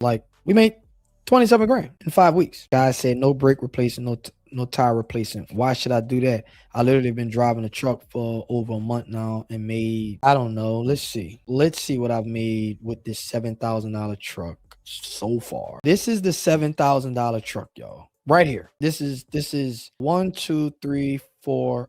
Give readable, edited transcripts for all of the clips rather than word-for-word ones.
Like we made 27 grand in 5 weeks. Guys said no brake replacing, no tire replacing. Why should I do that? I literally been driving a truck for over a month now and made, I don't know. Let's see. Let's see what I've made with this $7,000 truck so far. This is the $7,000 truck, y'all. Right here. This is 1, 2, 3, 4,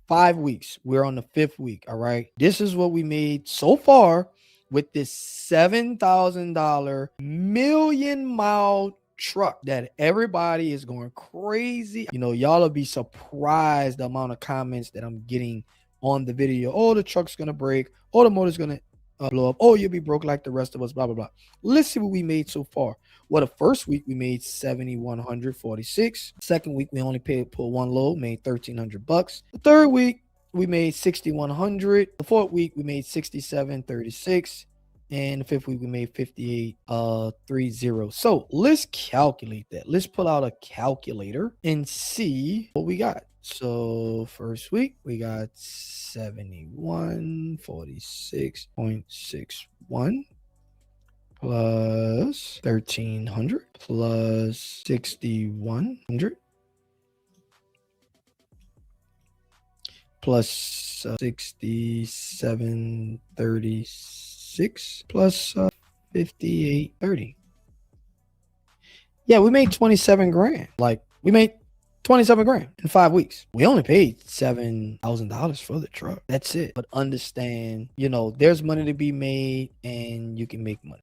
5 weeks. We're on the 5th week. All right. This is what we made so far with this $7,000 million-mile truck that everybody is going crazy. You know, y'all will be surprised the amount of comments that I'm getting on the video. Oh, the truck's gonna break. Oh, the motor's gonna blow up. Oh, you'll be broke like the rest of us. Blah blah blah. Let's see what we made so far. Well, the first week we made 7,146. Second week we only put one load, made $1,300. The third week we made 6,100. The fourth week we made 67.36. And the fifth week we made 58.30. So let's calculate that. Let's pull out a calculator and see what we got. So first week we got 7146.61 plus 1,300 plus 6,100 plus 67.36 plus 58.30. Yeah, we made 27 grand. Like we made 27 grand in 5 weeks. We only paid $7,000 for the truck. That's it. But understand, you know, there's money to be made and you can make money.